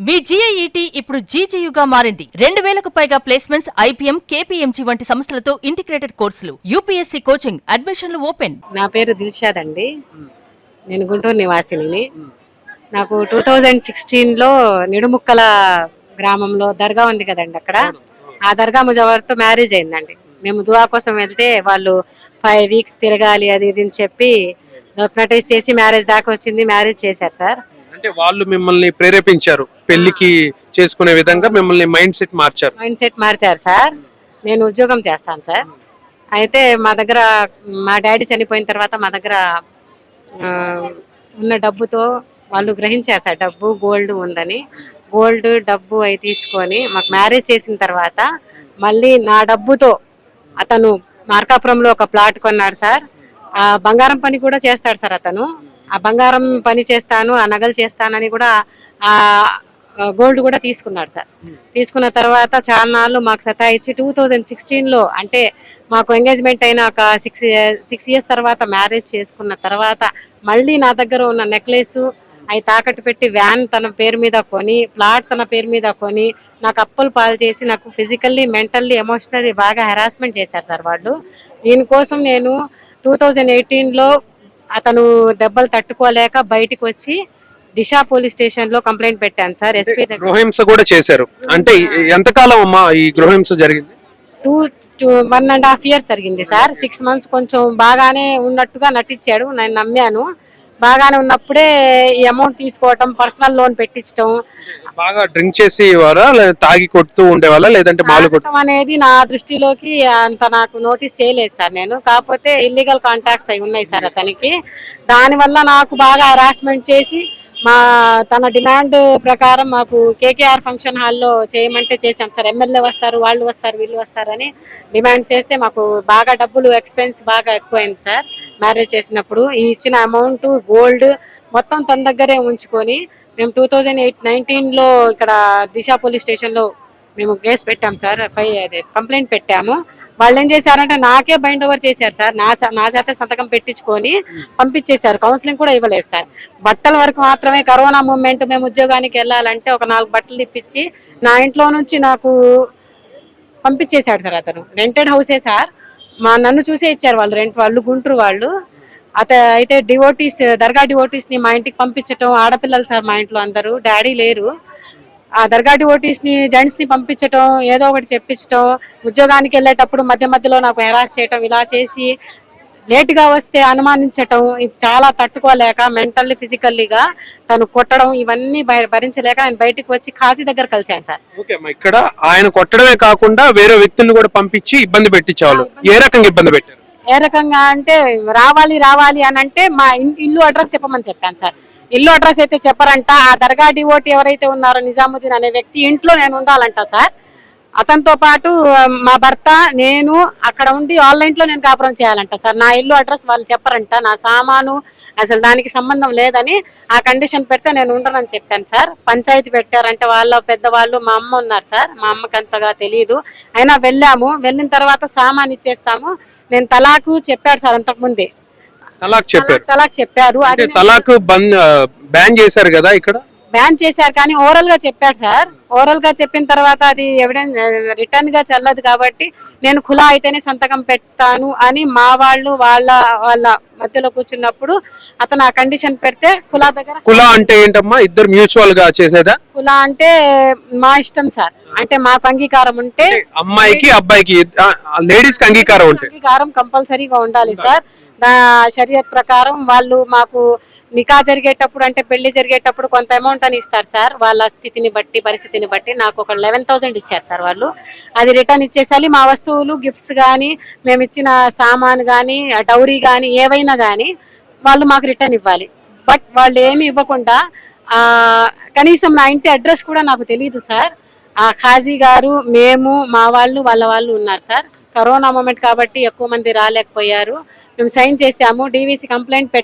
మీ జీఐఈటీ ఇప్పుడు జీజేయుగా మారింది. 2000కు పైగా ప్లేస్మెంట్స్, ఐపీఎం, కేపీఎంజీ వంటి సంస్థలతో ఇంటిగ్రేటెడ్ కోర్సులు, యూపీఎస్సీ కోచింగ్, అడ్మిషన్లు ఓపెన్. నా పేరు దిల్షాద్ అండి. నేను గుంటూరు నివాసిని. నాకు 2016లో నిడుముక్కల గ్రామంలో దర్గా ఉంది కదండి, అక్కడ ఆ దర్గా ముజావర్తో మ్యారేజ్ అయిందండి. మేము దువా కోసం వెళ్తే వాళ్ళు 5 వీక్స్ తిరగాలి అది ఇది అని చెప్పి హిప్నటైజ్ చేసి మ్యారేజ్ దాకా వచ్చింది. మ్యారేజ్ చేశారు సార్. అంటే వాళ్ళు మిమ్మల్ని ప్రేరేపించారు పెళ్లికి చేసుకునే విధంగా, మిమ్మల్ని మైండ్ సెట్ మార్చారు సార్. నేను ఉద్యోగం చేస్తాను సార్. అయితే మా దగ్గర మా డాడీ చనిపోయిన తర్వాత మా దగ్గర ఉన్న డబ్బుతో వాళ్ళు గ్రహించారు సార్, డబ్బు గోల్డ్ ఉందని. గోల్డ్ డబ్బు అవి తీసుకొని మాకు మ్యారేజ్ చేసిన తర్వాత మళ్ళీ నా డబ్బుతో అతను మార్కాపురంలో ఒక ప్లాట్ కొన్నాడు సార్. ఆ బంగారం పని కూడా చేస్తాడు సార్ అతను. ఆ బంగారం పని చేస్తాను, ఆ నగలు చేస్తానని కూడా ఆ గోల్డ్ కూడా తీసుకున్నాడు సార్. తీసుకున్న తర్వాత చాలా నాళ్ళు మాకు సతాయిచ్చి 2016లో అంటే మాకు ఎంగేజ్మెంట్ అయిన ఒక 6 years తర్వాత మ్యారేజ్ చేసుకున్న తర్వాత మళ్ళీ నా దగ్గర ఉన్న నెక్లెస్ అవి తాకట్టు పెట్టి వ్యాన్ తన పేరు మీద కొని, ప్లాట్ తన పేరు మీద కొని, నాకు అప్పులు పాలు చేసి నాకు ఫిజికల్లీ, మెంటల్లీ, ఎమోషనల్లీ బాగా హెరాస్మెంట్ చేశారు సార్ వాళ్ళు. దీనికోసం నేను 2018లో అతను దెబ్బలు తట్టుకోలేక బయటికి వచ్చి దిశా పోలీస్ స్టేషన్ లో కంప్లైంట్ పెట్టాను సార్. ఎస్పీ గృహహింస కూడా చేశారు. అంటే ఎంతకాలం అమ్మా ఈ గృహహింస జరిగింది? 1.5 years జరిగింది సార్. 6 months కొంచెం బాగానే ఉన్నట్టుగా నటించాడు, నేను నమ్మాను. బాగానే ఉన్నప్పుడే ఈ అమౌంట్ తీసుకోవటం, పర్సనల్ లోన్ పెట్టించడం. బాగా డ్రింక్ చేసి తాగి కొడుతూ ఉండేవాళ్ళ, లేదంటే అనేది నా దృష్టిలోకి అంత నాకు నోటీస్ చేయలేదు సార్ నేను. కాకపోతే ఇల్లీగల్ కాంటాక్ట్స్ అవి ఉన్నాయి సార్ అతనికి. దానివల్ల నాకు బాగా హరాస్మెంట్ చేసి తన డిమాండ్ ప్రకారం మాకు కేకేఆర్ ఫంక్షన్ హాల్లో చేయమంటే చేశాం సార్. ఎమ్మెల్యే వస్తారు, వాళ్ళు వస్తారు, వీళ్ళు వస్తారని డిమాండ్ చేస్తే మాకు బాగా డబ్బులు ఎక్స్పెన్స్ బాగా ఎక్కువైంది సార్. మ్యారేజ్ చేసినప్పుడు ఈ ఇచ్చిన అమౌంట్, గోల్డ్ మొత్తం తన దగ్గరే ఉంచుకొని మేము 2019లో ఇక్కడ దిశా పోలీస్ స్టేషన్లో మేము కేసు పెట్టాం సార్. కంప్లైంట్ పెట్టాము. వాళ్ళు ఏం చేశారంటే నాకే బైండ్ ఓవర్ చేశారు సార్. నా చేత సంతకం పెట్టించుకొని పంపించేశారు. కౌన్సిలింగ్ కూడా ఇవ్వలేదు సార్. బట్టల వరకు మాత్రమే కరోనా మూమెంట్ మేము ఉద్యోగానికి వెళ్ళాలంటే ఒక 4 బట్టలు ఇప్పించి నా ఇంట్లో నుంచి నాకు పంపించేశాడు సార్ అతను. రెంటెడ్ హౌసే సార్. నన్ను చూసే ఇచ్చారు వాళ్ళు, రెంట్ వాళ్ళు, గుంటూరు వాళ్ళు. అయితే డివోటీస్, దర్గా డివోటీస్ ని మా ఇంటికి పంపించటం. ఆడపిల్లలు సార్ మా ఇంట్లో అందరూ, డాడీ లేరు. ఆ దర్గా డివోటీస్ ని, జెంట్స్ ని పంపించటం, ఏదో ఒకటి చెప్పించటం. ఉద్యోగానికి వెళ్ళేటప్పుడు మధ్య మధ్యలో నాకు హెరాస్ చేయటం, ఇలా చేసి లేట్ గా వస్తే అనుమానించటం. ఇది చాలా తట్టుకోలేక మెంటల్లీ, ఫిజికల్లీగా తను కొట్టడం, ఇవన్నీ భరించలేక నేను బయటకు వచ్చి ఖాజీ దగ్గర కలిశాను సార్. ఇక్కడ ఆయన కొట్టడమే కాకుండా వేరే వ్యక్తులను కూడా పంపించి ఇబ్బంది పెట్టించేవాళ్ళు. ఏ రకంగా ఇబ్బంది పెట్టారు? ఏ రకంగా అంటే రావాలి అని అంటే మా ఇల్లు అడ్రస్ చెప్పమని చెప్పాను సార్. ఇల్లు అడ్రస్ అయితే చెప్పరంట. ఆ దర్గా డివోటీ ఎవరైతే ఉన్నారో నిజాముద్దీన్ అనే వ్యక్తి ఇంట్లో నేను ఉండాలంట సార్. అతనితో పాటు మా భర్త, నేను అక్కడ ఉండి ఆన్లైన్లో నేను కాపురం చేయాలంట సార్. నా ఇల్లు అడ్రస్ వాళ్ళు చెప్పరంట. నా సామాను అసలు దానికి సంబంధం లేదని ఆ కండిషన్ పెడితే నేను ఉండనని చెప్పాను సార్. పంచాయతీ పెట్టారంటే వాళ్ళ పెద్దవాళ్ళు, మా అమ్మ ఉన్నారు సార్. మా అమ్మకి అంతగా తెలియదు. అయినా వెళ్ళాము. వెళ్ళిన తర్వాత సామాన్ ఇచ్చేస్తాము. నేను తలాకు చెప్పాడు సార్ అంతకుముందే. తలాక్ చెప్పారు. తలాక్ బ్యాన్ చేశారు కదా, ఇక్కడ బ్యాన్ చేశారు కానీ ఓరల్ గా చెప్పాడు సార్. ఓరల్ గా చెప్పిన తర్వాత అది ఎవిడెన్స్ రిటర్న్ గా చెల్లదు కాబట్టి నేను ఖులా అయితేనే సంతకం పెడతాను అని మా వాళ్ళు వాళ్ళ మధ్యలో కూర్చున్నప్పుడు అతను ఆ కండిషన్ పెడితే ఖులా దగ్గర. ఖులా అంటే ఏంటమ్మా? ఇద్దరు మ్యూచువల్ గా చేసేదా? ఖులా అంటే మా ఇష్టం సార్. అంటే మాకు అంగీకారం ఉంటే, అమ్మాయికి అబ్బాయికి, లేడీస్ కి అంగీకారం కంపల్సరీగా ఉండాలి సార్. షరియత్ ప్రకారం వాళ్ళు మాకు నికా జరిగేటప్పుడు అంటే పెళ్లి జరిగేటప్పుడు కొంత అమౌంట్ అని ఇస్తారు సార్. వాళ్ళ స్థితిని బట్టి, పరిస్థితిని బట్టి నాకు ఒక 11,000 ఇచ్చారు సార్ వాళ్ళు. అది రిటర్న్ ఇచ్చేసాలి. మా వస్తువులు, గిఫ్ట్స్ కానీ, మేము ఇచ్చిన సామాన్ కానీ, డౌరీ కానీ, ఏవైనా కానీ వాళ్ళు మాకు రిటర్న్ ఇవ్వాలి. బట్ వాళ్ళు ఏమి ఇవ్వకుండా కనీసం నా ఇంటి అడ్రస్ కూడా నాకు తెలియదు సార్. ఆ ఖాజీ గారు, మేము, మా వాళ్ళు, వాళ్ళ వాళ్ళు ఉన్నారు సార్. కరోనా మూమెంట్ కాబట్టి ఎక్కువ మంది రాలేకపోయారు. మేము సైన్ చేసాము. డీవీసీ కంప్లైంట్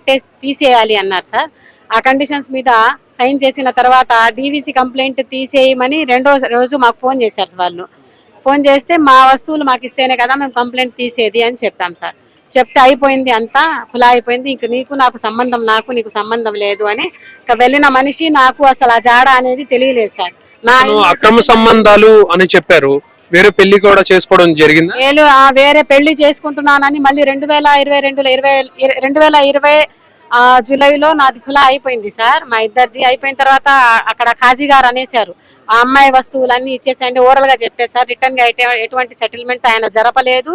తీసేయాలి అన్నారు సార్. ఆ కండిషన్స్ మీద సైన్ చేసిన తర్వాత డీవీసీ కంప్లైంట్ తీసేయమని 2వ రోజు మాకు ఫోన్ చేశారు వాళ్ళు. ఫోన్ చేస్తే మా వస్తువులు మాకు ఇస్తేనే కదా మేము కంప్లైంట్ తీసేది అని చెప్పాం సార్. చెప్తే అయిపోయింది, అంతా కులా అయిపోయింది, ఇంక నీకు సంబంధం లేదు అని ఇక వెళ్ళిన మనిషి నాకు అసలు ఆ జాడ అనేది తెలియలేదు సార్. నా అక్రమ సంబంధాలు అని చెప్పారు, వేరే పెళ్లి కూడా చేసుకోవడం జరిగిందా? నేను వేరే పెళ్లి చేసుకుంటున్నానని మళ్ళీ 2020 జూలైలో నాది కులా అయిపోయింది సార్. మా ఇద్దరిది అయిపోయిన తర్వాత అక్కడ ఖాజీ గారు అనేసారు, ఆ అమ్మాయి వస్తువులన్నీ ఇచ్చేసేయండి, ఓరల్ గా చెప్పేసారు. రిటర్న్ గా ఎటువంటి సెటిల్మెంట్ ఆయన జరగలేదు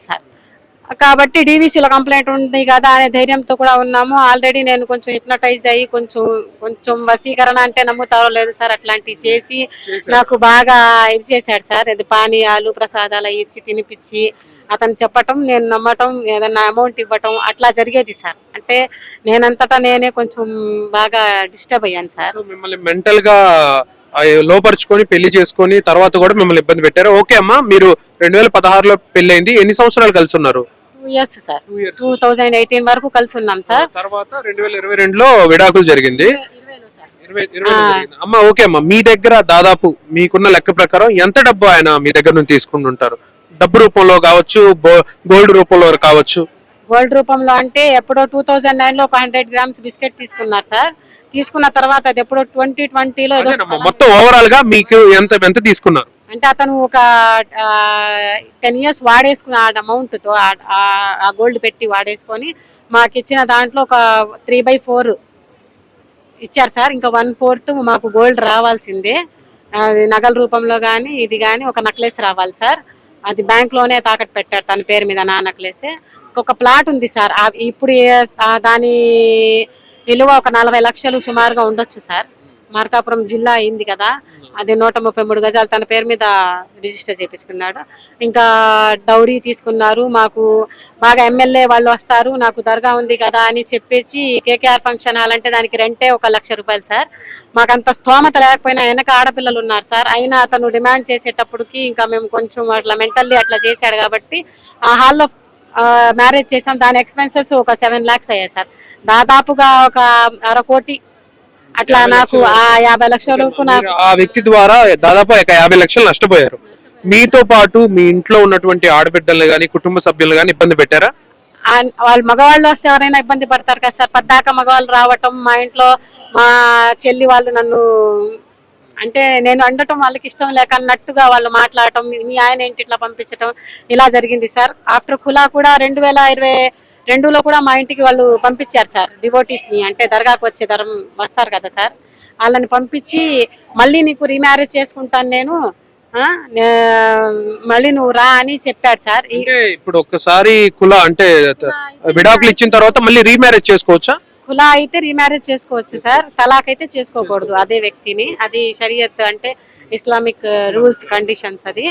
సార్. కాబట్టి డీవీసీలో కంప్లైంట్ ఉంది కదా అనే ధైర్యంతో కూడా ఉన్నాము. ఆల్రెడీ నేను కొంచెం హిప్నటైజ్ అయ్యి కొంచెం వశీకరణ అంటే నమ్ముతారో లేదు సార్, అట్లాంటివి చేసి నాకు బాగా ఇది చేశాడు సార్. అది పానీయాలు ప్రసాదాలు ఇచ్చి తినిపించి అతను చెప్పటం, నేను నమ్మటం, ఏదన్నా అమౌంట్ ఇవ్వటం అట్లా జరిగేది సార్. అంటే నేనంతటా నేనే కొంచెం బాగా డిస్టర్బ్ అయ్యాను సార్. మిమ్మల్ని మెంటల్ గా లోపరుచుకొని పెళ్లి చేసుకొని తర్వాత కూడా మిమ్మల్ని ఇబ్బంది పెట్టారు. ఓకే అమ్మా, మీరు 2016లో పెళ్ళైంది, ఎన్ని సంవత్సరాలు కలిసి ఉన్నారు? 2 years సార్. 2018 వరకు కలిసి ఉన్నాం సార్. తర్వాత 2022లో విడాకులు జరిగింది. 20లో సార్. 20 అమ్మా ఓకే అమ్మా, మీ దగ్గర దాదాపు మీకున్న లెక్క ప్రకారం ఎంత డబ్బు ఆయన మీ దగ్గర నుంచి తీసుకుని ఉంటారు? డబ్బు రూపంలో కావచ్చు, గోల్డ్ రూపంలో కావచ్చు. గోల్డ్ రూపంలో అంటే ఎప్పుడో 2009లో ఒక 100 grams బిస్కెట్ తీసుకున్నారు సార్. తీసుకున్న తర్వాత అది ఎప్పుడో 2020లో మొత్తం ఓవరాల్ గా మీకు ఎంత తీసుకున్నారు? అంటే అతను ఒక 10 years వాడేసుకున్న అమౌంట్ తో ఆ గోల్డ్ పెట్టి వాడేసుకొని మాకు ఇచ్చిన దాంట్లో ఒక 3/4 ఇచ్చారు సార్. ఇంకా 1/4 మాకు గోల్డ్ రావాల్సిందే, అది నగల రూపంలో కానీ ఇది కానీ ఒక నెక్లెస్ రావాలి సార్. అది బ్యాంక్ లోనే తాకట్టు పెట్టారు తన పేరు మీద, నా నెక్లెస్. ఒక ప్లాట్ ఉంది సార్, ఇప్పుడు దాని విలువ ఒక 40 లక్షలు సుమారుగా ఉండొచ్చు సార్. మార్కాపురం జిల్లా అయింది కదా, అది 133 గజాలు తన పేరు మీద రిజిస్టర్ చేయించుకున్నాడు. ఇంకా డౌరీ తీసుకున్నారు. మాకు బాగా ఎమ్మెల్యే వాళ్ళు వస్తారు, నాకు దర్గా ఉంది కదా అని చెప్పేసి కేకేఆర్ ఫంక్షన్ హాల్ అంటే దానికి రెంటే 1 లక్ష రూపాయలు సార్. మాకంత స్తోమత లేకపోయినా వెనక ఆడపిల్లలు ఉన్నారు సార్. అయినా అతను డిమాండ్ చేసేటప్పటికి ఇంకా మేము కొంచెం అట్లా మెంటల్లీ అట్లా చేశాడు కాబట్టి ఆ హాల్లో మ్యారేజ్ చేసాం. దాని ఎక్స్పెన్సెస్ ఒక 7 lakhs అయ్యాయి సార్. దాదాపుగా ఒక 1/2 కోటి అట్లా నాకు ఆ 50 లక్షలకు నాకు ఆ వ్యక్తి ద్వారా దాదాపు 50 లక్షలు నష్టపోయారు. మీతో పాటు మీ ఇంట్లో ఉన్నటువంటి ఆడబిడ్డలు గాని, కుటుంబ సభ్యులు గాని ఇబ్బంది పెట్టారా? వాళ్ళు మగవాళ్ళు వస్తే ఎవరైనా ఇబ్బంది పడతారు కదా సార్. పద్దాక మగవాళ్ళు రావటం, మా ఇంట్లో మా చెల్లి వాళ్ళు నన్ను అంటే నేను అండటం వాళ్ళకి ఇష్టం లేక అన్నట్టుగా వాళ్ళు మాట్లాడటం, మీ ఆయన ఏంటి ఇట్లా పంపించటం, ఇలా జరిగింది సార్. ఆఫ్టర్ ఖులా కూడా 2022లో కూడా మా ఇంటికి వాళ్ళు పంపించారు సార్ డివోటీస్ ని, అంటే దర్గాకు వచ్చే వస్తారు కదా సార్, వాళ్ళని పంపించి మళ్ళీ నీకు రీమ్యారేజ్ చేసుకుంటాను నేను, మళ్ళీ నువ్వు రా అని చెప్పాడు సార్. ఇప్పుడు ఒక్కసారి కులా అంటే విడాకులు ఇచ్చిన తర్వాత మళ్ళీ రీమ్యారేజ్ చేసుకోవచ్చా? కులా అయితే రీమ్యారేజ్ చేసుకోవచ్చు సార్, తలాక్ అయితే చేసుకోకూడదు అదే వ్యక్తిని. అది షరియత్ అంటే ఇస్లామిక్ రూల్స్ కండిషన్స్ అది.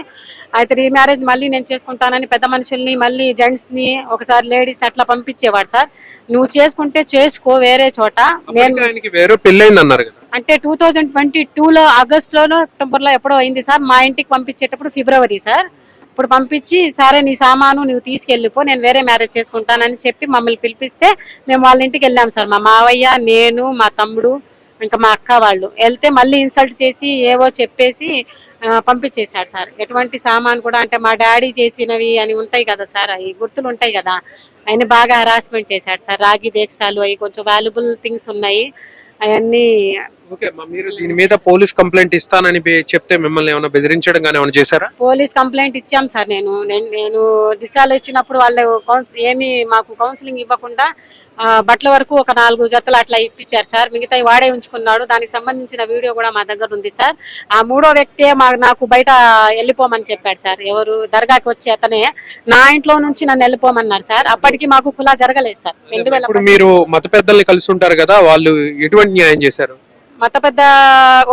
అయితే రీమ్యారేజ్ మళ్ళీ నేను చేసుకుంటానని పెద్ద మనుషుల్ని, మళ్ళీ జెంట్స్ ని, ఒకసారి లేడీస్ ని అట్లా పంపించేవాడు సార్. నువ్వు చేసుకుంటే చేసుకో వేరే చోట. నేను వేరే పెళ్ళైంది అన్నారు కదా, అంటే 2022లో ఆగస్టులోనో అక్టోబర్లో ఎప్పుడో అయింది సార్. మా ఇంటికి పంపించేటప్పుడు ఫిబ్రవరి సార్. ఇప్పుడు పంపించి సరే నీ సామాను నువ్వు తీసుకెళ్ళిపో, నేను వేరే మ్యారేజ్ చేసుకుంటానని చెప్పి మమ్మల్ని పిలిపిస్తే మేము వాళ్ళ ఇంటికి వెళ్ళాం సార్. మా మావయ్య, నేను, మా తమ్ముడు, ఇంకా మా అక్క వాళ్ళు వెళ్తే మళ్ళీ ఇన్సల్ట్ చేసి ఏవో చెప్పేసి పంపించేశాడు సార్. ఎటువంటి సామాన్ కూడా అంటే మా డాడీ చేసినవి అని ఉంటాయి కదా సార్, అవి గుర్తులు ఉంటాయి కదా, ఆయన బాగా హరాస్మెంట్ చేశాడు సార్. రాగి దేశాలు అవి కొంచెం వాల్యుబుల్ థింగ్స్ ఉన్నాయి అవన్నీ. మీరు దీని మీద పోలీస్ కంప్లైంట్ ఇస్తానని చెప్తే మిమ్మల్ని ఏమైనా బెదిరించడం కానీ ఏమైనా చేశారా? పోలీస్ కంప్లైంట్ ఇచ్చాం సార్. నేను దిశాలు ఇచ్చినప్పుడు వాళ్ళు ఏమి మాకు కౌన్సిలింగ్ ఇవ్వకుండా బట్టల వరకు ఒక 4 జతలు అట్లా ఇప్పించారు సార్. మిగతాయి వాడే ఉంచుకున్నాడు. దానికి సంబంధించిన వీడియో కూడా మా దగ్గర ఉంది సార్. ఆ 3వ వ్యక్తే నాకు బయట వెళ్ళిపోమని చెప్పాడు సార్. ఎవరు దర్గాకి వచ్చి అతనే నా ఇంట్లో నుంచి నన్ను వెళ్ళిపోమన్నారు సార్. అప్పటికి మాకు కులా జరగలేదు సార్. 2000 మీరు మత పెద్దల్ని కలిసి ఉంటారు కదా, వాళ్ళు ఎటువంటి న్యాయం చేశారు? మత పెద్ద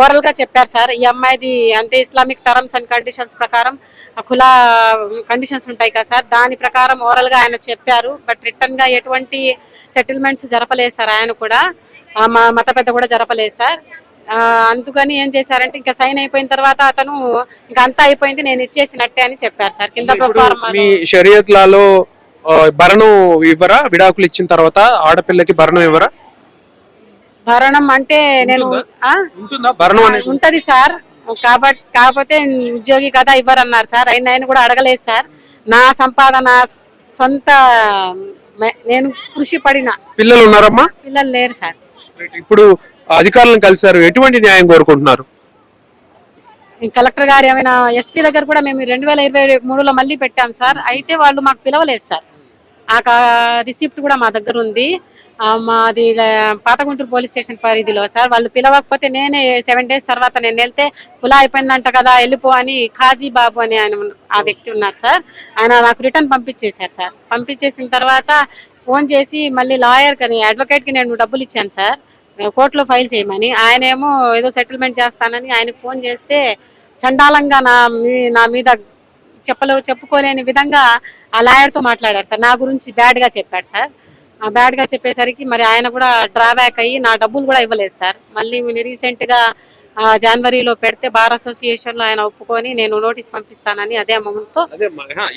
ఓరల్ గా చెప్పారు సార్. ఈ అమ్మాయిది అంటే ఇస్లామిక్ టర్మ్స్ అండ్ కండిషన్స్ ప్రకారం ఖులా కండిషన్స్ ఉంటాయి కదా సార్, దాని ప్రకారం ఓరల్ గా ఆయన చెప్పారు. బట్ రిటర్న్ గా ఎటువంటి సెటిల్మెంట్స్ జరపలేదు సార్. ఆయన కూడా మా మత పెద్ద కూడా జరపలేదు సార్. అందుకని ఏం చేశారంటే ఇంకా సైన్ అయిపోయిన తర్వాత అతను ఇంకా అంతా అయిపోయింది నేను ఇచ్చేసినట్టే అని చెప్పారు సార్. కింద మీ షరియత్ లాలో భరణం ఇవ్వరా? విడాకులు ఇచ్చిన తర్వాత ఆడపిల్లకి భరణం ఇవ్వరా? భరణం అంటే నేను ఉంటది సార్, కాకపోతే ఉద్యోగి కదా ఇవ్వరన్నారు సార్. ఆయన కూడా అడగలేదు సార్. నా సంపాదన సొంత నేను కృషి పడిన పిల్లలు ఉన్నారమ్మా? పిల్లలు లేరు సార్. ఇప్పుడు అధికారులను కలిసారు, ఎటువంటి న్యాయం కోరుకుంటున్నారు? కలెక్టర్ గారు ఏమైనా ఎస్పీ దగ్గర కూడా మేము 2023లో మళ్ళీ పెట్టాం సార్. అయితే వాళ్ళు మాకు పిలవలేదు సార్. ఆ రిసిప్ట్ కూడా మా దగ్గర ఉంది. మాది పాతగుంటూరు పోలీస్ స్టేషన్ పరిధిలో సార్. వాళ్ళు పిలవకపోతే నేనే 7 days తర్వాత నేను వెళ్తే కులా అయిపోయిందంట కదా వెళ్ళిపో అని ఖాజీ బాబు అని ఆయన ఆ వ్యక్తి ఉన్నారు సార్. ఆయన నాకు రిటర్న్ పంపించేశారు సార్. పంపించేసిన తర్వాత ఫోన్ చేసి మళ్ళీ లాయర్ కని అడ్వకేట్కి నేను డబ్బులు ఇచ్చాను సార్ కోర్టులో ఫైల్ చేయమని. ఆయన ఏమో ఏదో సెటిల్మెంట్ చేస్తానని ఆయనకు ఫోన్ చేస్తే చండాలంగా నా మీద చెప్పుకోలేని విధంగా ఆ లాయర్తో మాట్లాడారు సార్. నా గురించి బ్యాడ్గా చెప్పాడు సార్. ఆ బ్యాడ్గా చెప్పేసరికి మరి ఆయన కూడా డ్రాబ్యాక్ అయ్యి నా డబ్బులు కూడా ఇవ్వలేదు సార్. మళ్ళీ రీసెంట్గా జనవరిలో పెడితే బార్ అసోసియేషన్లో ఆయన ఒప్పుకొని నేను నోటీస్ పంపిస్తానని అదే అమౌంట్తో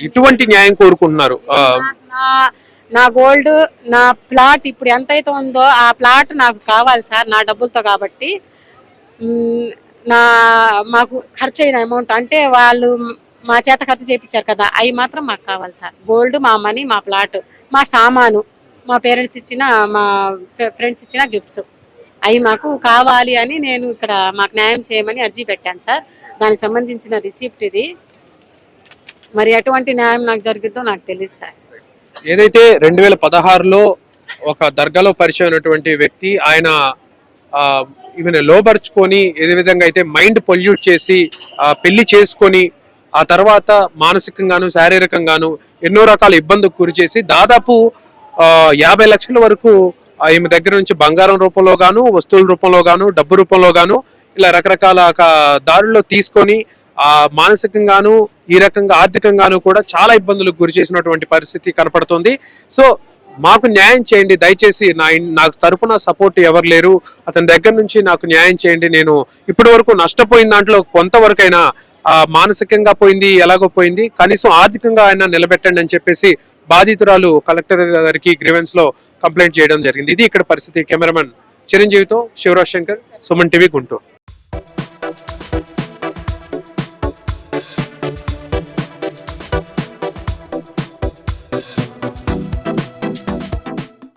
ఇటువంటి న్యాయం కోరుకుంటున్నారు. నా గోల్డ్ నా ప్లాట్ ఇప్పుడు ఎంతైతే ఉందో ఆ ప్లాట్ నాకు కావాలి సార్ నా డబ్బులతో. కాబట్టి మాకు ఖర్చు అయిన అమౌంట్ అంటే వాళ్ళు మా చేత ఖర్చు చేయించారు కదా అవి మాత్రం మాకు కావాలి సార్. గోల్డ్, మా మనీ, మా ప్లాట్, మా సామాను, మా పేరెంట్స్ ఇచ్చిన మా ఫ్రెండ్స్ ఇచ్చిన గిఫ్ట్స్ అవి మాకు కావాలి అని నేను ఇక్కడ మాకు న్యాయం చేయమని అర్జీ పెట్టాను సార్. దానికి సంబంధించిన రిసిప్ట్ ఇది. మరి ఎటువంటి న్యాయం నాకు జరిగిద్దో నాకు తెలియదు సార్. ఏదైతే 2016లో ఒక దర్గాలో పరిచయం అయినటువంటి వ్యక్తి ఆయన ఈమెను లోపరుచుకొని ఏ విధంగా అయితే మైండ్ పొల్యూట్ చేసి పెళ్లి చేసుకొని ఆ తర్వాత మానసికంగాను శారీరకంగాను ఎన్నో రకాల ఇబ్బందులకు గురి చేసి దాదాపు 50 లక్షల వరకు ఈమె దగ్గర నుంచి బంగారం రూపంలో గాను, వస్తువుల రూపంలో గాను, డబ్బు రూపంలో గాను ఇలా రకరకాల దారుల్లో తీసుకొని మానసికంగాను ఈ రకంగా ఆర్థికంగాను కూడా చాలా ఇబ్బందులకు గురి చేసినటువంటి పరిస్థితి కనపడుతుంది. సో మాకు న్యాయం చేయండి దయచేసి, నాకు తరపున సపోర్ట్ ఎవరు లేరు, అతని దగ్గర నుంచి నాకు న్యాయం చేయండి. నేను ఇప్పటి వరకు నష్టపోయిన దాంట్లో కొంతవరకైనా మానసికంగా పోయింది, ఎలాగో పోయింది, కనీసం ఆర్థికంగా ఆయన నిలబెట్టండి అని చెప్పేసి బాధితురాలు కలెక్టర్ గారికి గ్రీవెన్స్ లో కంప్లైంట్ చేయడం జరిగింది. ఇది ఇక్కడ పరిస్థితి. కెమెరామెన్ చిరంజీవితో శివరాజ్ శంకర్, సుమన్ టీవీ, గుంటూరు.